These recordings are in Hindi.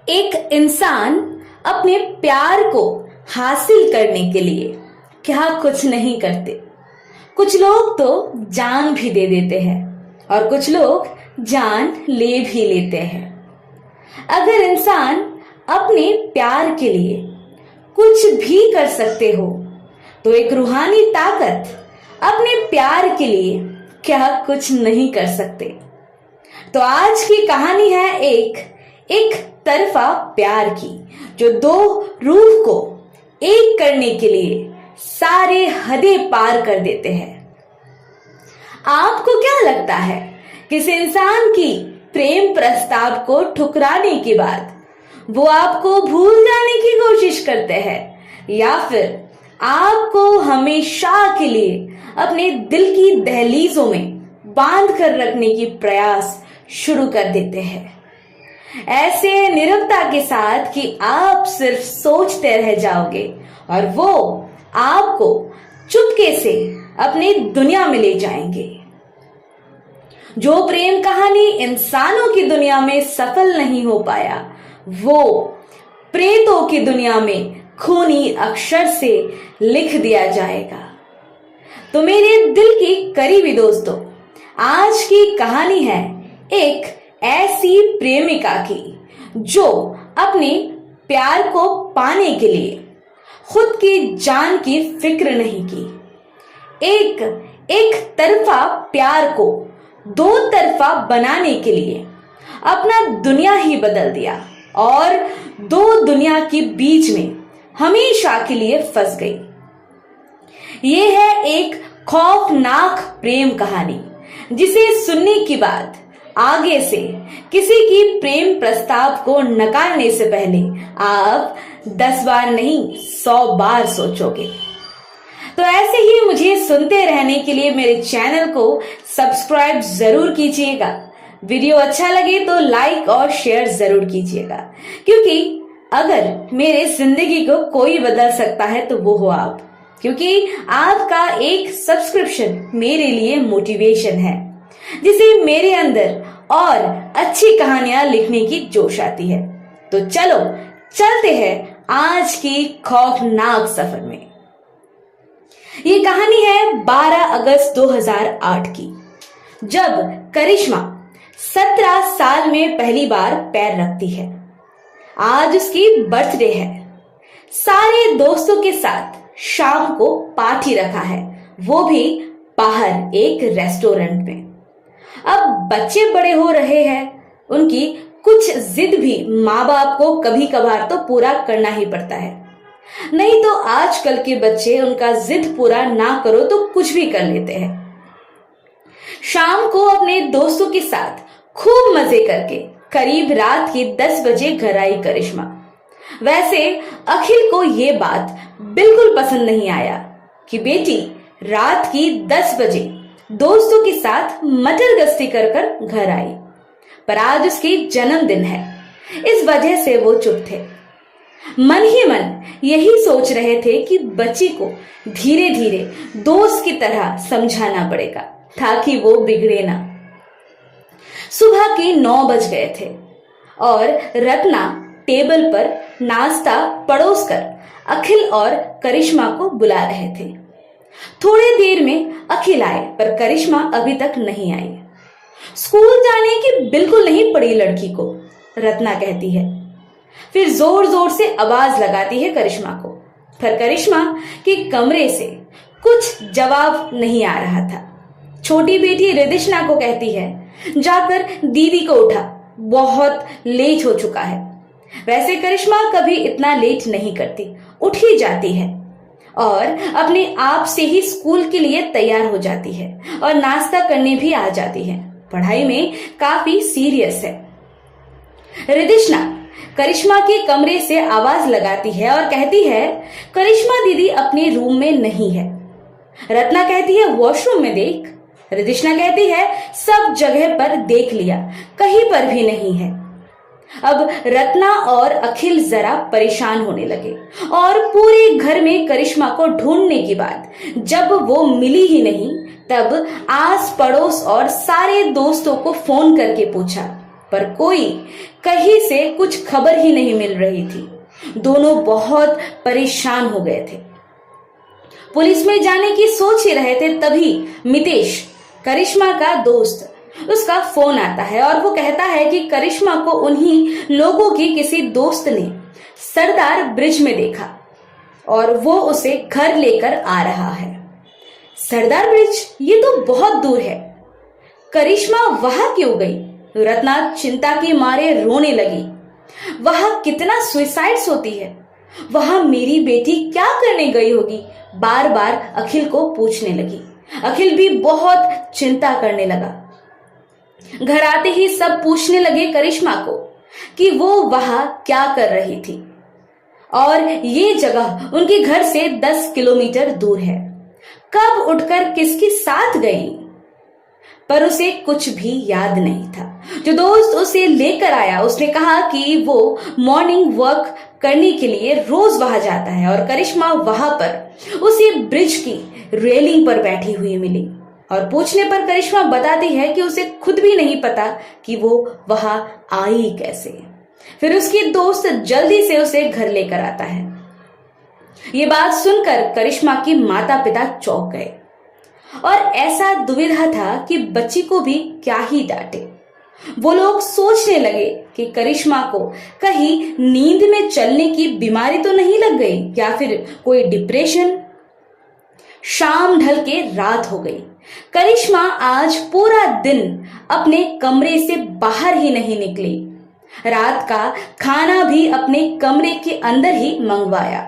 एक इंसान अपने प्यार को हासिल करने के लिए क्या कुछ नहीं करते। कुछ लोग तो जान भी दे देते हैं और कुछ लोग जान ले भी लेते हैं। अगर इंसान अपने प्यार के लिए कुछ भी कर सकते हो तो एक रूहानी ताकत अपने प्यार के लिए क्या कुछ नहीं कर सकते। तो आज की कहानी है एक तरफा प्यार की, जो दो रूह को एक करने के लिए सारे हदें पार कर देते हैं। आपको क्या लगता है, किसी इंसान की प्रेम प्रस्ताव को ठुकराने के बाद वो आपको भूल जाने की कोशिश करते हैं या फिर आपको हमेशा के लिए अपने दिल की दहलीजों में बांध कर रखने की प्रयास शुरू कर देते हैं, ऐसे नीरवता के साथ कि आप सिर्फ सोचते रह जाओगे और वो आपको चुपके से अपनी दुनिया में ले जाएंगे। जो प्रेम कहानी इंसानों की दुनिया में सफल नहीं हो पाया, वो प्रेतों की दुनिया में खूनी अक्षर से लिख दिया जाएगा। तो मेरे दिल की करीबी दोस्तों, आज की कहानी है एक ऐसी प्रेमिका की जो अपने प्यार को पाने के लिए खुद की जान की फिक्र नहीं की। एक तरफा प्यार को दो तरफा बनाने के लिए अपना दुनिया ही बदल दिया और दो दुनिया के बीच में हमेशा के लिए फंस गई। ये है एक खौफनाक प्रेम कहानी, जिसे सुनने के बाद आगे से किसी की प्रेम प्रस्ताव को नकारने से पहले आप 10 बार नहीं 100 बार सोचोगे। तो ऐसे ही मुझे सुनते रहने के लिए मेरे चैनल को सब्सक्राइब जरूर कीजिएगा। वीडियो अच्छा लगे तो लाइक और शेयर जरूर कीजिएगा, क्योंकि अगर मेरे जिंदगी को कोई बदल सकता है तो वो हो आप, क्योंकि आपका एक सब्सक्रिप्शन मेरे लिए मोटिवेशन है, जिसे मेरे अंदर और अच्छी कहानियां लिखने की जोश आती है। तो चलो चलते हैं आज की खौफनाक सफर में। ये कहानी है 12 अगस्त 2008 की, जब करिश्मा 17 साल में पहली बार पैर रखती है। आज उसकी बर्थडे है। सारे दोस्तों के साथ शाम को पार्टी रखा है, वो भी बाहर एक रेस्टोरेंट में। अब बच्चे बड़े हो रहे हैं, उनकी कुछ जिद भी माँ बाप को कभी कभार तो पूरा करना ही पड़ता है। नहीं तो आजकल के बच्चे उनका जिद पूरा ना करो तो कुछ भी कर लेते हैं। शाम को अपने दोस्तों के साथ खूब मजे करके करीब रात के 10 बजे घर आई करिश्मा। वैसे अखिल को ये बात बिल्कुल पसंद नहीं आया कि बेटी रात की 10 बजे दोस्तों के साथ मटर गश्ती कर कर घर आई, पर आज उसकी जन्मदिन है, इस वजह से वो चुप थे। मन ही मन यही सोच रहे थे कि बच्ची को धीरे धीरे दोस्त की तरह समझाना पड़ेगा ताकि वो बिगड़े ना। सुबह के 9 बज गए थे और रत्ना टेबल पर नाश्ता परोसकर अखिल और करिश्मा को बुला रहे थे। थोड़ी देर में अखिल आए, पर करिश्मा अभी तक नहीं आई। स्कूल जाने की बिल्कुल नहीं पड़ी लड़की को, रत्ना कहती है। फिर जोर जोर से आवाज लगाती है करिश्मा को, पर करिश्मा के कमरे से कुछ जवाब नहीं आ रहा था। छोटी बेटी रिदिशना को कहती है, जाकर दीदी को उठा, बहुत लेट हो चुका है। वैसे करिश्मा कभी इतना लेट नहीं करती, उठ ही जाती है और अपने आप से ही स्कूल के लिए तैयार हो जाती है और नाश्ता करने भी आ जाती है। पढ़ाई में काफी सीरियस है। रिदिशना करिश्मा के कमरे से आवाज लगाती है और कहती है, करिश्मा दीदी अपने रूम में नहीं है। रत्ना कहती है, वॉशरूम में देख। रिदिशना कहती है, सब जगह पर देख लिया, कहीं पर भी नहीं है। अब रत्ना और अखिल जरा परेशान होने लगे और पूरे घर में करिश्मा को ढूंढने के बाद जब वो मिली ही नहीं, तब आस पड़ोस और सारे दोस्तों को फोन करके पूछा पर कोई कहीं से कुछ खबर ही नहीं मिल रही थी। दोनों बहुत परेशान हो गए थे। पुलिस में जाने की सोच ही रहे थे, तभी मितेश, करिश्मा का दोस्त, उसका फोन आता है और वो कहता है कि करिश्मा को उन्हीं लोगों की किसी दोस्त ने सरदार ब्रिज में देखा और वो उसे घर लेकर आ रहा है। सरदार ब्रिज, ये तो बहुत दूर है। करिश्मा वहां क्यों गई? रत्ना चिंता के मारे रोने लगी। वहां कितना सुसाइड्स होती है, वहां मेरी बेटी क्या करने गई होगी? बार बार अखिल को पूछने लगी। अखिल भी बहुत चिंता करने लगा। घर आते ही सब पूछने लगे करिश्मा को कि वो वहां क्या कर रही थी और ये जगह उनके घर से 10 किलोमीटर दूर है। कब उठकर किसके साथ गई? पर उसे कुछ भी याद नहीं था। जो दोस्त उसे लेकर आया उसने कहा कि वो मॉर्निंग वॉक करने के लिए रोज वहां जाता है और करिश्मा वहां पर उसी ब्रिज की रेलिंग पर बैठी हुई मिली। और पूछने पर करिश्मा बताती है कि उसे खुद भी नहीं पता कि वो वहां आई कैसे। फिर उसकी दोस्त जल्दी से उसे घर लेकर आता है। ये बात सुनकर करिश्मा की माता पिता चौंक गए और ऐसा दुविधा था कि बच्ची को भी क्या ही डांटे। वो लोग सोचने लगे कि करिश्मा को कहीं नींद में चलने की बीमारी तो नहीं लग गई या फिर कोई डिप्रेशन। शाम ढल के रात हो गई। करिश्मा आज पूरा दिन अपने कमरे से बाहर ही नहीं निकली। रात का खाना भी अपने कमरे के अंदर ही मंगवाया।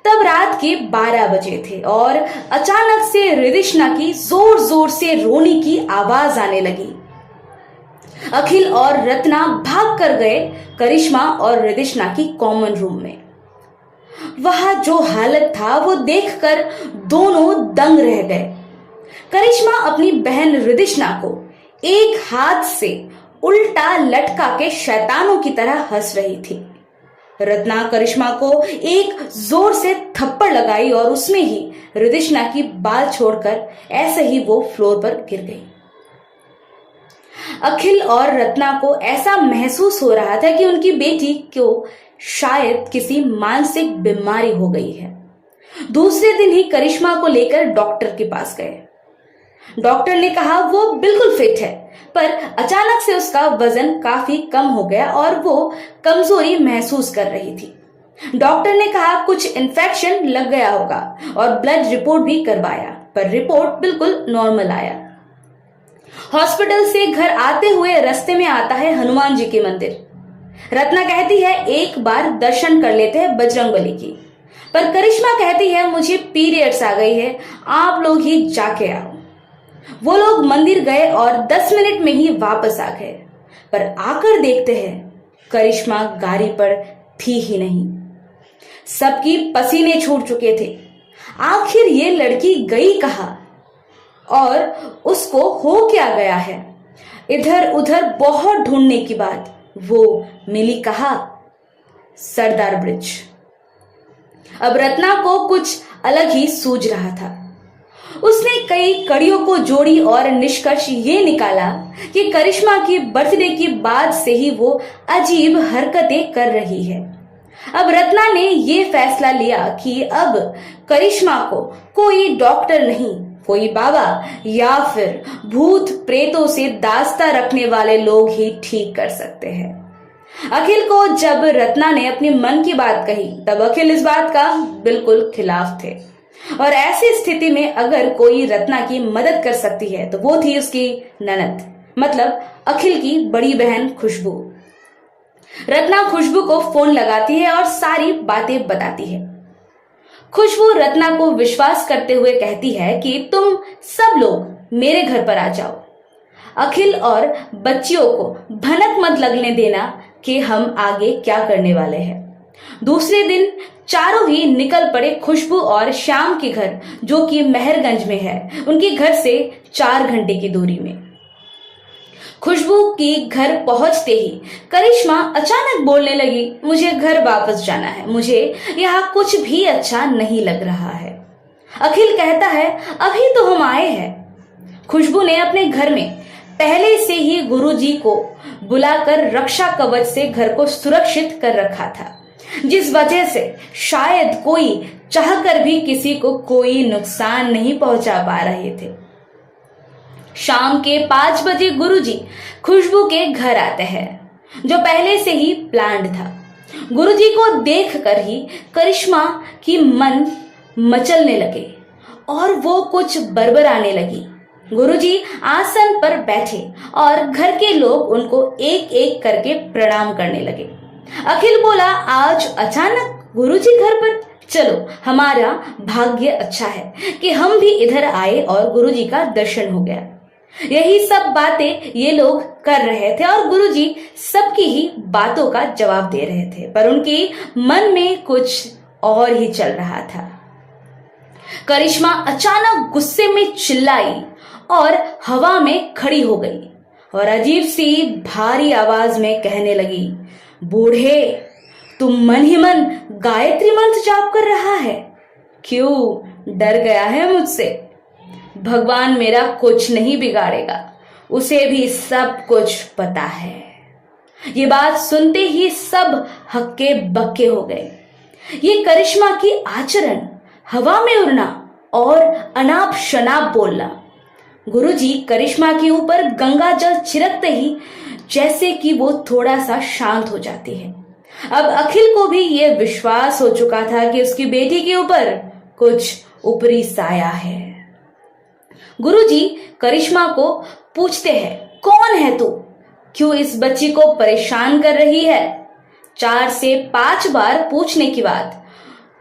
तब रात के 12 बजे थे और अचानक से रिदिशना की जोर जोर से रोने की आवाज आने लगी। अखिल और रत्ना भाग कर गए करिश्मा और रिदिशना की कॉमन रूम में। वहां जो हालत था वो देखकर दोनों दंग रह गए। करिश्मा अपनी बहन रिदिशना को एक हाथ से उल्टा लटका के शैतानों की तरह हंस रही थी। रत्ना करिश्मा को एक जोर से थप्पड़ लगाई और उसमें ही रिदिशना की बाल छोड़कर ऐसे ही वो फ्लोर पर गिर गई। अखिल और रत्ना को ऐसा महसूस हो रहा था कि उनकी बेटी को शायद किसी मानसिक बीमारी हो गई है। दूसरे दिन ही करिश्मा को लेकर डॉक्टर के पास गए। डॉक्टर ने कहा वो बिल्कुल फिट है, पर अचानक से उसका वजन काफी कम हो गया और वो कमजोरी महसूस कर रही थी। डॉक्टर ने कहा कुछ इन्फेक्शन लग गया होगा और ब्लड रिपोर्ट भी करवाया, पर रिपोर्ट बिल्कुल नॉर्मल आया। हॉस्पिटल से घर आते हुए रास्ते में आता है हनुमान जी के मंदिर। रत्ना कहती है एक बार दर्शन कर लेते हैं बजरंगबली की, पर करिश्मा कहती है मुझे पीरियड्स आ गई है, आप लोग ही जाके आओ। वो लोग मंदिर गए और 10 मिनट में ही वापस आ गए, पर आकर देखते हैं करिश्मा गाड़ी पर थी ही नहीं। सबकी पसीने छूट चुके थे। आखिर ये लड़की गई कहाँ और उसको हो क्या गया है? इधर उधर बहुत ढूंढने के बाद वो मिली कहाँ? सरदार ब्रिज। अब रत्ना को कुछ अलग ही सूझ रहा था। उसने कई कड़ियों को जोड़ी और निष्कर्ष ये निकाला कि करिश्मा की बर्थडे के बाद से ही वो अजीब हरकतें कर रही है। अब रत्ना ने ये फैसला लिया कि अब करिश्मा को कोई डॉक्टर नहीं, कोई बाबा या फिर भूत प्रेतों से दास्ता रखने वाले लोग ही ठीक कर सकते हैं। अखिल को जब रत्ना ने अपने मन की बात कही तब अखिल इस बात का बिल्कुल खिलाफ थे और ऐसी स्थिति में अगर कोई रत्ना की मदद कर सकती है तो वो थी उसकी ननद, मतलब अखिल की बड़ी बहन खुशबू। रत्ना खुशबू को फोन लगाती है और सारी बातें बताती है। खुशबू रत्ना को विश्वास करते हुए कहती है कि तुम सब लोग मेरे घर पर आ जाओ। अखिल और बच्चियों को भनक मत लगने देना कि हम आगे क्या करने वाले हैं। दूसरे दिन चारों ही निकल पड़े खुशबू और श्याम के घर, जो कि मेहरगंज में है, उनके घर से 4 घंटे की दूरी में। खुशबू की घर पहुंचते ही करिश्मा अचानक बोलने लगी, मुझे घर वापस जाना है, मुझे यहाँ कुछ भी अच्छा नहीं लग रहा है। अखिल कहता है अभी तो हम आए हैं। खुशबू ने अपने घर में पहले से ही गुरुजी को बुलाकर रक्षा कवच से घर को सुरक्षित कर रखा था, जिस वजह से शायद कोई चाहकर भी किसी को कोई नुकसान नहीं पहुंचा पा रहे थे। शाम के 5 बजे गुरुजी खुशबू के घर आते हैं, जो पहले से ही प्लान्ड था। गुरुजी को देखकर ही करिश्मा की मन मचलने लगे और वो कुछ बड़बड़ाने लगी। गुरुजी आसन पर बैठे और घर के लोग उनको एक एक करके प्रणाम करने लगे। अखिल बोला, आज अचानक गुरुजी घर पर? चलो, हमारा भाग्य अच्छा है कि हम भी इधर आए और गुरुजी का दर्शन हो गया। यही सब बातें ये लोग कर रहे थे और गुरुजी सबकी ही बातों का जवाब दे रहे थे, पर उनके मन में कुछ और ही चल रहा था। करिश्मा अचानक गुस्से में चिल्लाई और हवा में खड़ी हो गई और अजीब सी भारी आवाज में कहने लगी, बूढ़े, तुम मन ही मन गायत्री मंत्र जाप कर रहा है? क्यों डर गया है मुझसे? भगवान मेरा कुछ नहीं बिगाड़ेगा, उसे भी सब कुछ पता है। ये बात सुनते ही सब हक्के बक्के हो गए। ये करिश्मा की आचरण, हवा में उड़ना और अनाप शनाप बोलना। गुरुजी करिश्मा के ऊपर गंगा जल छिड़कते ही जैसे कि वो थोड़ा सा शांत हो जाती है। अब अखिल को भी ये विश्वास हो चुका था कि उसकी बेटी के ऊपर कुछ ऊपरी साया है। गुरुजी करिश्मा को पूछते हैं, कौन है तू? क्यों इस बच्ची को परेशान कर रही है? 4 से 5 बार पूछने के बाद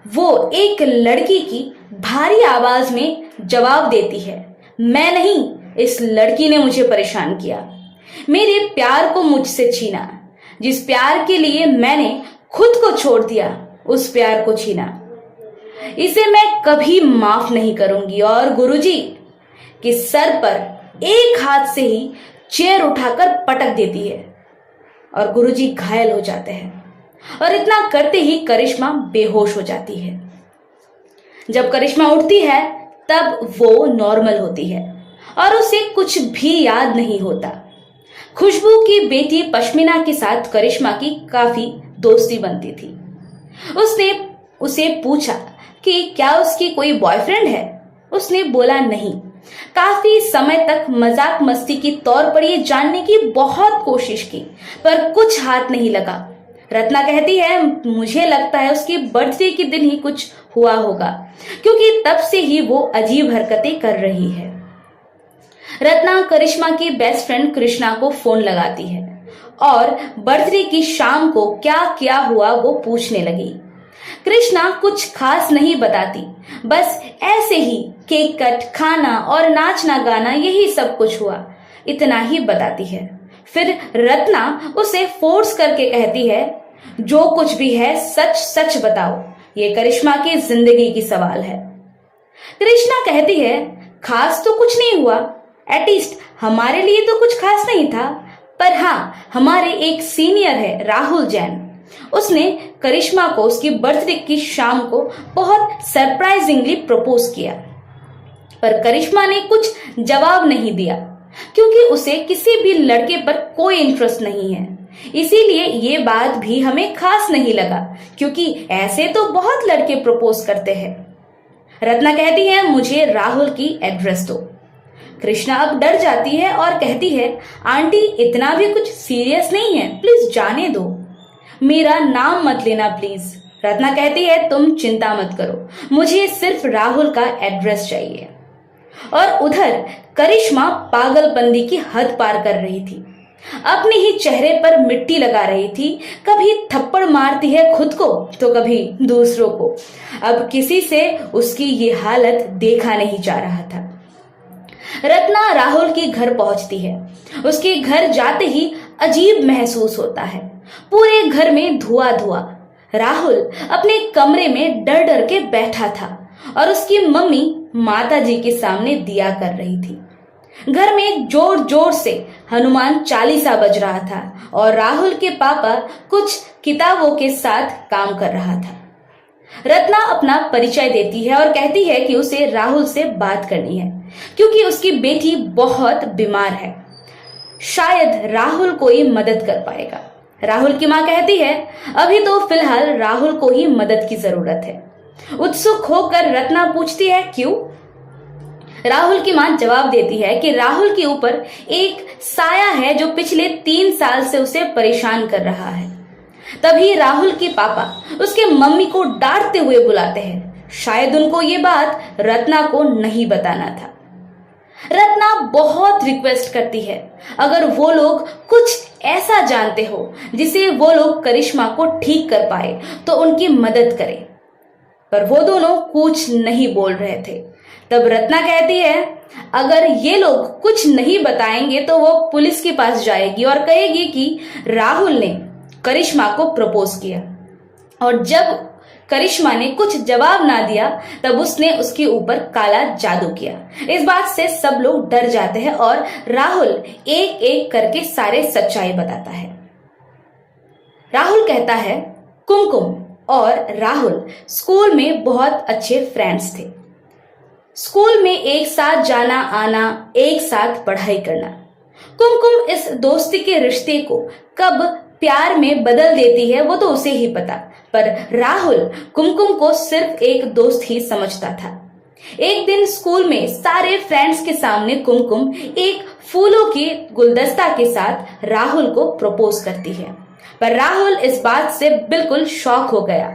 वो एक लड़की की भारी आवाज में जवाब देती है, मैं नहीं, इस लड़की ने मुझे परेशान किया, मेरे प्यार को मुझसे छीना। जिस प्यार के लिए मैंने खुद को छोड़ दिया, उस प्यार को छीना। इसे मैं कभी माफ नहीं करूंगी। और गुरुजी के सर पर एक हाथ से ही चेयर उठाकर पटक देती है और गुरुजी घायल हो जाते हैं और इतना करते ही करिश्मा बेहोश हो जाती है। जब करिश्मा उठती है तब वो नॉर्मल होती है और उसे कुछ भी याद नहीं होता। खुशबू की बेटी पश्मीना के साथ करिश्मा की काफी दोस्ती बनती थी। उसने उसे पूछा कि क्या उसकी कोई बॉयफ्रेंड है। उसने बोला नहीं। काफी समय तक मजाक मस्ती की तौर पर ये जानने की बहुत कोशिश की, पर कुछ हाथ नहीं लगा। रत्ना कहती है, मुझे लगता है उसकी बर्थडे के दिन ही कुछ हुआ होगा, क्योंकि तब से ही वो अजीब हरकतें कर रही है। रत्ना करिश्मा की बेस्ट फ्रेंड कृष्णा को फोन लगाती है और बर्थडे की शाम को क्या क्या हुआ वो पूछने लगी। कृष्णा कुछ खास नहीं बताती, बस ऐसे ही केक कट, खाना और नाचना गाना, यही सब कुछ हुआ, इतना ही बताती है। फिर रत्ना उसे फोर्स करके कहती है, जो कुछ भी है सच सच बताओ, ये करिश्मा की जिंदगी की सवाल है। कृष्णा कहती है, खास तो कुछ नहीं हुआ, एटलीस्ट हमारे लिए तो कुछ खास नहीं था, पर हाँ, हमारे एक सीनियर है राहुल जैन, उसने करिश्मा को उसकी बर्थडे की शाम को बहुत सरप्राइजिंगली प्रपोज किया, पर करिश्मा ने कुछ जवाब नहीं दिया क्योंकि उसे किसी भी लड़के पर कोई इंटरेस्ट नहीं है। इसीलिए ये बात भी हमें खास नहीं लगा, क्योंकि ऐसे तो बहुत लड़के प्रपोज करते हैं। रत्ना कहती है, मुझे राहुल की एड्रेस दो। कृष्णा अब डर जाती है और कहती है, आंटी इतना भी कुछ सीरियस नहीं है, प्लीज जाने दो, मेरा नाम मत लेना प्लीज। रत्ना कहती है, तुम चिंता मत करो, मुझे सिर्फ राहुल का एड्रेस चाहिए। और उधर करिश्मा पागलपंती की हद पार कर रही थी, अपने ही चेहरे पर मिट्टी लगा रही थी। कभी थप्पड़ मारती है खुद को तो कभी दूसरों को। अब किसी से उसकी ये हालत देखा नहीं जा रहा था। रत्ना राहुल के घर पहुंचती है। उसके घर जाते ही अजीब महसूस होता है, पूरे घर में धुआं धुआं। राहुल अपने कमरे में डर डर के बैठा था और उसकी मम्मी माता जी के सामने दिया कर रही थी। घर में जोर जोर से हनुमान चालीसा बज रहा था और राहुल के पापा कुछ किताबों के साथ काम कर रहा था। रत्ना अपना परिचय देती है और कहती है कि उसे राहुल से बात करनी है, क्योंकि उसकी बेटी बहुत बीमार है। शायद राहुल कोई मदद कर पाएगा। राहुल की मां कहती है अभी तो फिलहाल राहुल को ही मदद की जरूरत है। उत्सुक होकर रत्ना पूछती है क्यों? राहुल की मां जवाब देती है कि राहुल के ऊपर एक साया है जो पिछले 3 साल से उसे परेशान कर रहा है। तभी राहुल के पापा उसके मम्मी को डांटते हुए बुलाते हैं। शायद उनको ये बात रत्ना को नहीं बताना था। रत्ना बहुत रिक्वेस्ट करती है अगर वो लोग कुछ ऐसा जानते हो जिसे वो लोग करिश्मा को ठीक कर पाए तो उनकी मदद करें, पर वो दोनों कुछ नहीं बोल रहे थे। तब रत्ना कहती है अगर ये लोग कुछ नहीं बताएंगे तो वो पुलिस के पास जाएगी और कहेगी कि राहुल ने करिश्मा को प्रपोज किया, और जब करिश्मा ने कुछ जवाब ना दिया तब उसने उसके ऊपर काला जादू किया। इस बात से सब लोग डर जाते हैं और राहुल एक एक करके सारे सच्चाई बताता है। राहुल कहता है कुमकुम और राहुल स्कूल में बहुत अच्छे फ्रेंड्स थे। स्कूल में एक साथ जाना आना, एक साथ पढ़ाई करना। कुमकुम इस दोस्ती के रिश्ते को कब प्यार में बदल देती है वो तो उसे ही पता, पर राहुल कुमकुम को सिर्फ एक दोस्त ही समझता था। एक दिन स्कूल में सारे फ्रेंड्स के सामने कुमकुम एक फूलों के गुलदस्ता के साथ राहुल को प्रपोज करती है, पर राहुल इस बात से बिल्कुल शॉक हो गया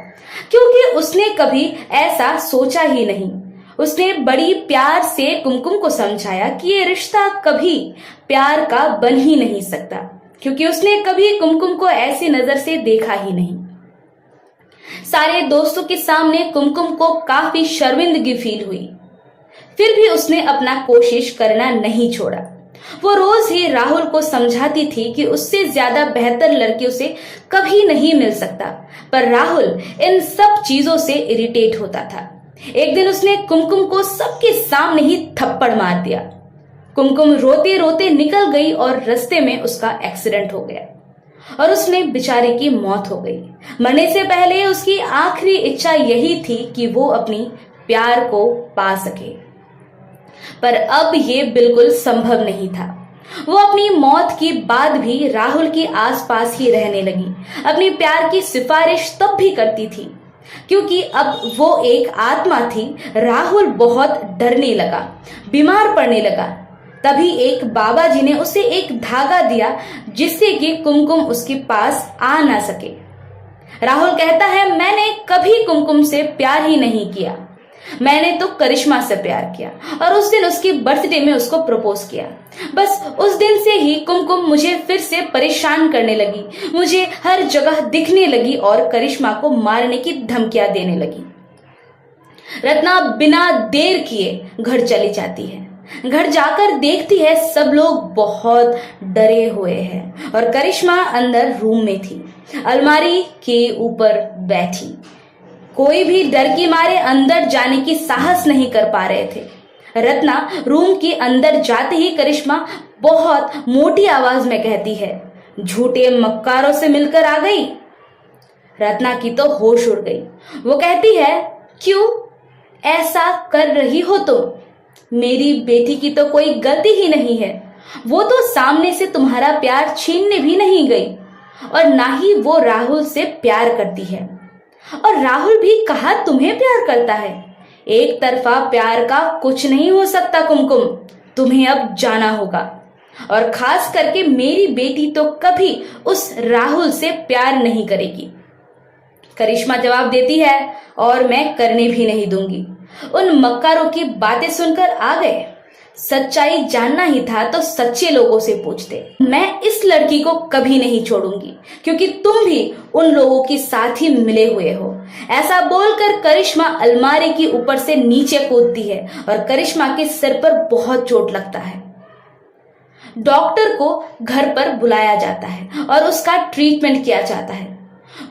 क्योंकि उसने कभी ऐसा सोचा ही नहीं। उसने बड़ी प्यार से कुमकुम को समझाया कि ये रिश्ता कभी प्यार का बन ही नहीं सकता, क्योंकि उसने कभी कुमकुम को ऐसी नजर से देखा ही नहीं। सारे दोस्तों के सामने कुमकुम को काफी शर्मिंदगी फील हुई, फिर भी उसने अपना कोशिश करना नहीं छोड़ा। वो रोज ही राहुल को समझाती थी कि उससे ज्यादा बेहतर लड़की उसे कभी नहीं मिल सकता, पर राहुल इन सब चीजों से इरिटेट होता था। एक दिन उसने कुमकुम को सबके सामने ही थप्पड़ मार दिया। कुमकुम रोते रोते निकल गई और रास्ते में उसका एक्सीडेंट हो गया और उसने बेचारे की मौत हो गई। मरने से पहले उसकी आखिरी इच्छा यही थी कि वो अपनी प्यार को पा सके, पर अब ये बिल्कुल संभव नहीं था। वो अपनी मौत के बाद भी राहुल के आसपास ही रहने लगी। अपनी प्यार की सिफारिश तब भी करती थी क्योंकि अब वो एक आत्मा थी। राहुल बहुत डरने लगा, बीमार पड़ने लगा। तभी एक बाबा जी ने उसे एक धागा दिया जिससे कि कुमकुम उसके पास आ ना सके। राहुल कहता है मैंने कभी कुमकुम से प्यार ही नहीं किया, मैंने तो करिश्मा से प्यार किया और उस दिन उसकी बर्थडे में उसको प्रपोज किया। बस उस दिन से ही कुमकुम मुझे फिर से परेशान करने लगी, मुझे हर जगह दिखने लगी और करिश्मा को मारने की धमकियां देने लगी। रत्ना बिना देर किए घर चली जाती है। घर जाकर देखती है सब लोग बहुत डरे हुए हैं और करिश्मा अंदर रूम में थी, अलमारी के ऊपर बैठी। कोई भी डर की मारे अंदर जाने की साहस नहीं कर पा रहे थे। रत्ना रूम के अंदर जाते ही करिश्मा बहुत मोटी आवाज में कहती है झूठे मक्कारों से मिलकर आ गई। रत्ना की तो होश उड़ गई। वो कहती है क्यों ऐसा कर रही हो तुम? मेरी बेटी की तो कोई गलती ही नहीं है, वो तो सामने से तुम्हारा प्यार छीनने भी नहीं गई और ना ही वो राहुल से प्यार करती है। और राहुल भी कहा तुम्हें प्यार करता है। एक तरफा प्यार का कुछ नहीं हो सकता कुमकुम, तुम्हें अब जाना होगा। और खास करके मेरी बेटी तो कभी उस राहुल से प्यार नहीं करेगी। करिश्मा जवाब देती है और मैं करने भी नहीं दूंगी। उन मक्कारों की बातें सुनकर आ गए। सच्चाई जानना ही था तो सच्चे लोगों से पूछते। मैं इस लड़की को कभी नहीं छोड़ूंगी क्योंकि तुम भी उन लोगों के साथ ही मिले हुए हो। ऐसा बोलकर करिश्मा अलमारी के ऊपर से नीचे कूदती है और करिश्मा के सिर पर बहुत चोट लगता है। डॉक्टर को घर पर बुलाया जाता है और उसका ट्रीटमेंट किया जाता है।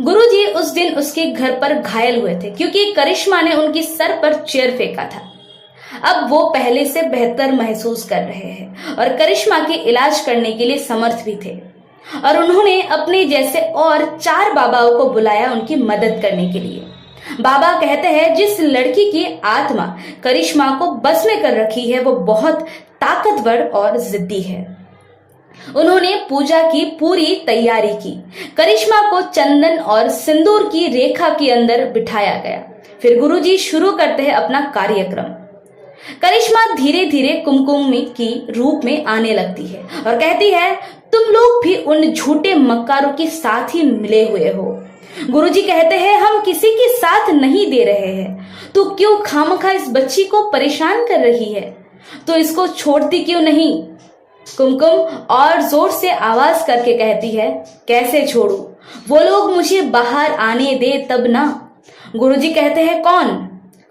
गुरुजी उस दिन उसके घर पर घायल हुए थे क्योंकि करिश्मा ने उनके सर पर चेयर फेंका था। अब वो पहले से बेहतर महसूस कर रहे हैं और करिश्मा के इलाज करने के लिए समर्थ भी थे और उन्होंने अपने जैसे और 4 बाबाओं को बुलाया उनकी मदद करने के लिए। बाबा कहते हैं जिस लड़की की आत्मा करिश्मा को बस में कर रखी है वो बहुत ताकतवर और जिद्दी है। उन्होंने पूजा की पूरी तैयारी की। करिश्मा को चंदन और सिंदूर की रेखा के अंदर बिठाया गया। फिर गुरुजी शुरू करते हैं अपना कार्यक्रम। करिश्मा धीरे धीरे कुमकुम की रूप में आने लगती है और कहती है, तुम लोग भी उन झूठे मक्कारों के साथ ही मिले हुए हो। गुरुजी कहते हैं, हम किसी के साथ नहीं दे रहे हैं। तू क्यों खामखा इस बच्ची को परेशान कर रही है? तो इसको छोड़ती क्यों नहीं? कुमकुम और जोर से आवाज करके कहती है, कैसे छोड़ू? वो लोग मुझे बाहर आने दे तब ना। गुरुजी कहते हैं, कौन?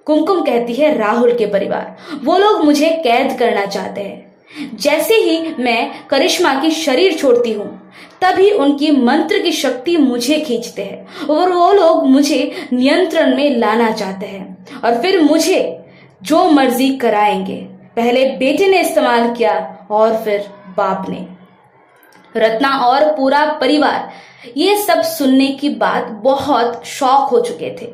कुमकुम कहती है, राहुल के परिवार। वो लोग मुझे कैद करना चाहते हैं। जैसे ही मैं करिश्मा की शरीर छोड़ती हूँ तभी उनकी मंत्र की शक्ति मुझे खींचते हैं और वो लोग मुझे नियंत्रण में लाना चाहते हैं और फिर मुझे जो मर्जी कराएंगे। पहले बेटे ने इस्तेमाल किया और फिर बाप ने। रत्ना और पूरा परिवार ये सब सुनने की बात बहुत शौक हो चुके थे।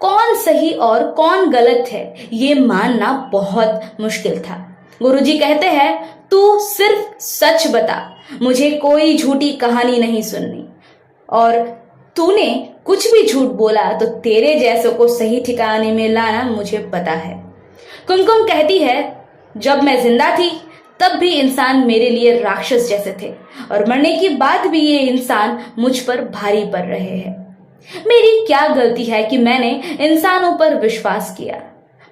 कौन सही और कौन गलत है ये मानना बहुत मुश्किल था। गुरुजी कहते हैं, तू सिर्फ सच बता, मुझे कोई झूठी कहानी नहीं सुननी, और तूने कुछ भी झूठ बोला तो तेरे जैसों को सही ठिकाने में लाना मुझे पता है। कुमकुम कहती है, जब मैं जिंदा थी तब भी इंसान मेरे लिए राक्षस जैसे थे और मरने के बाद भी ये इंसान मुझ पर भारी पड़ रहे हैं। मेरी क्या गलती है कि मैंने इंसानों पर विश्वास किया?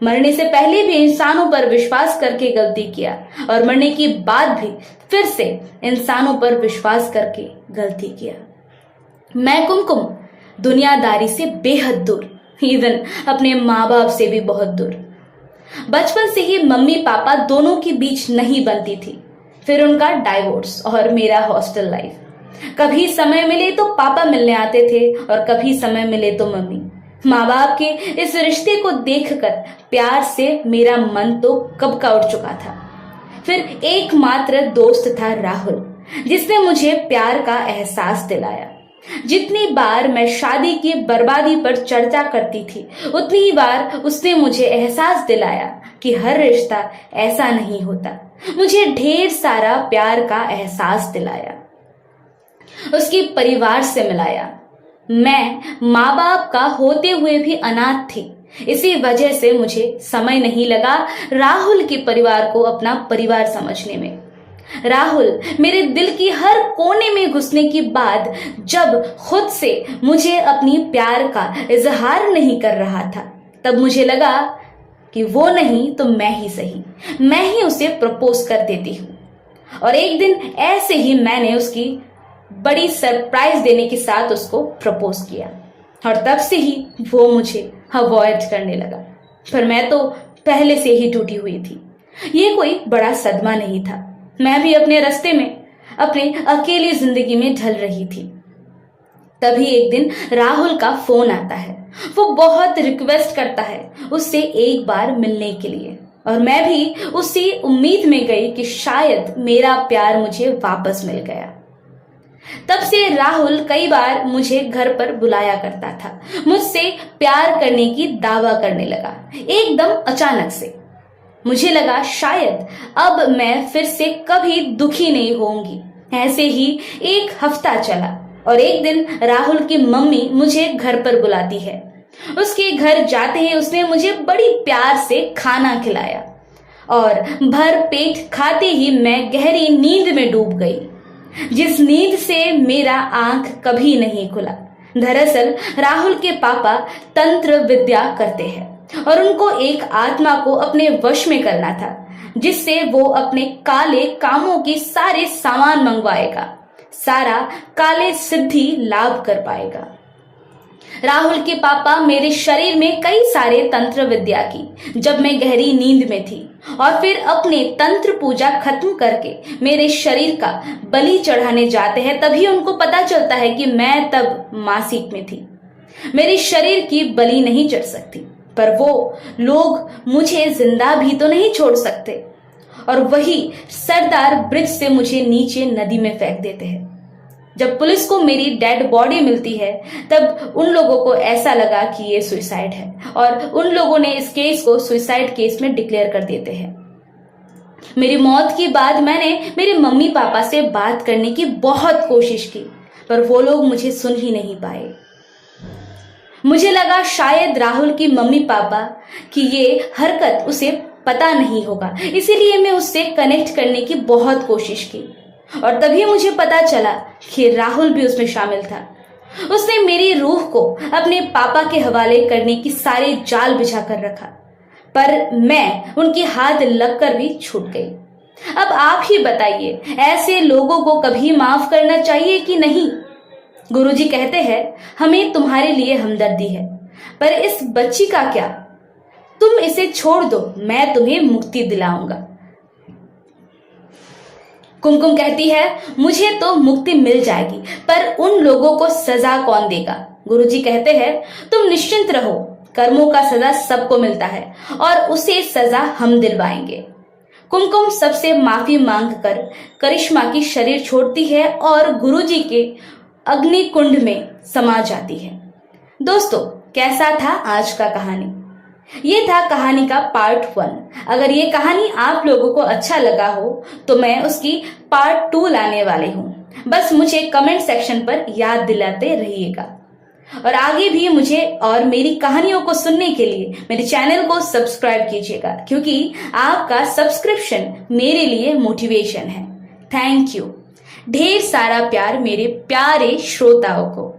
मरने से पहले भी इंसानों पर विश्वास करके गलती किया और मरने के बाद भी फिर से इंसानों पर विश्वास करके गलती किया। मैं कुमकुम दुनियादारी से बेहद दूर, इवन अपने माँ बाप से भी बहुत दूर। बचपन से ही मम्मी पापा दोनों के बीच नहीं बनती थी। फिर उनका डाइवोर्स और मेरा हॉस्टल लाइफ। कभी समय मिले तो पापा मिलने आते थे और कभी समय मिले तो मम्मी। माँ बाप के इस रिश्ते को देखकर प्यार से मेरा मन तो कब का उठ चुका था। फिर एकमात्र दोस्त था राहुल, जिसने मुझे प्यार का एहसास दिलाया। जितनी बार मैं शादी की बर्बादी पर चर्चा करती थी उतनी ही बार उसने मुझे एहसास दिलाया कि हर रिश्ता ऐसा नहीं होता। मुझे ढेर सारा प्यार का एहसास दिलाया, उसके परिवार से मिलाया। मैं माँ बाप का होते हुए भी अनाथ थी। इसी वजह से मुझे समय नहीं लगा राहुल के परिवार को अपना परिवार समझने में। राहुल मेरे दिल की हर कोने में घुसने के बाद जब खुद से मुझे अपनी प्यार का इजहार नहीं कर रहा था, तब मुझे लगा कि वो नहीं तो मैं ही सही, मैं ही उसे प्रपोज कर देती हूँ। और एक दिन ऐसे ही मैंने उसकी बड़ी सरप्राइज देने के साथ उसको प्रपोज किया और तब से ही वो मुझे अवॉइड करने लगा। पर मैं तो पहले से ही टूटी हुई थी। ये कोई बड़ा सदमा नहीं था। मैं भी अपने रास्ते में अपनी अकेली जिंदगी में ढल रही थी। तभी एक दिन राहुल का फोन आता है। वो बहुत रिक्वेस्ट करता है उससे एक बार मिलने के लिए और मैं भी उसी उम्मीद में गई कि शायद मेरा प्यार मुझे वापस मिल गया। तब से राहुल कई बार मुझे घर पर बुलाया करता था। मुझसे प्यार करने की दावा करने लगा एकदम अचानक से। मुझे लगा शायद अब मैं फिर से कभी दुखी नहीं होंगी। ऐसे ही एक हफ्ता चला और एक दिन राहुल की मम्मी मुझे घर पर बुलाती है। उसके घर जाते ही उसने मुझे बड़ी प्यार से खाना खिलाया और भर पेट खाते ही मैं गहरी नींद में डूब गई, जिस नींद से मेरा आंख कभी नहीं खुला। दरअसल राहुल के पापा तंत्र विद्या करते हैं और उनको एक आत्मा को अपने वश में करना था, जिससे वो अपने काले कामों के सारे सामान मंगवाएगा, सारा काले सिद्धि लाभ कर पाएगा। राहुल के पापा मेरे शरीर में कई सारे तंत्र विद्या की जब मैं गहरी नींद में थी और फिर अपने तंत्र पूजा खत्म करके मेरे शरीर का बलि चढ़ाने जाते हैं। तभी उनको पता चलता है कि मैं तब मासिक में थी, मेरे शरीर की बलि नहीं चढ़ सकती। पर वो लोग मुझे जिंदा भी तो नहीं छोड़ सकते और वही सरदार ब्रिज से मुझे नीचे नदी में फेंक देते हैं। जब पुलिस को मेरी डेड बॉडी मिलती है तब उन लोगों को ऐसा लगा कि ये सुसाइड है और उन लोगों ने इस केस को सुसाइड केस में डिक्लेयर कर देते हैं। मेरी मौत के बाद मैंने मेरे मम्मी पापा से बात करने की बहुत कोशिश की, पर वो लोग मुझे सुन ही नहीं पाए। मुझे लगा शायद राहुल की मम्मी पापा की ये हरकत उसे पता नहीं होगा, इसीलिए मैं उससे कनेक्ट करने की बहुत कोशिश की। और तभी मुझे पता चला कि राहुल भी उसमें शामिल था। उसने मेरी रूह को अपने पापा के हवाले करने की सारे जाल बिछा कर रखा, पर मैं उनकी हाथ लगकर भी छूट गई। अब आप ही बताइए, ऐसे लोगों को कभी माफ करना चाहिए कि नहीं? गुरुजी कहते हैं हमें तुम्हारे लिए हमदर्दी है, पर इस बच्ची का क्या? तुम इसे छोड़ दो, मैं तुम्हें मुक्ति दिलाऊंगा। कुमकुम कहती है मुझे तो मुक्ति मिल जाएगी, पर उन लोगों को सजा कौन देगा? गुरुजी कहते हैं तुम निश्चिंत रहो, कर्मों का सजा सबको मिलता है और उसे सजा हम दिलवाएंगे। कुमकुम सबसे माफी मांगकर करिश्मा की शरीर छोड़ती है और गुरुजी के अग्नि कुंड में समा जाती है। दोस्तों, कैसा था आज का कहानी? ये था कहानी का पार्ट 1। अगर ये कहानी आप लोगों को अच्छा लगा हो तो मैं उसकी पार्ट 2 लाने वाली हूँ। बस मुझे कमेंट सेक्शन पर याद दिलाते रहिएगा और आगे भी मुझे और मेरी कहानियों को सुनने के लिए मेरे चैनल को सब्सक्राइब कीजिएगा, क्योंकि आपका सब्सक्रिप्शन मेरे लिए मोटिवेशन है। Thank you. ढेर सारा प्यार मेरे प्यारे श्रोताओं को।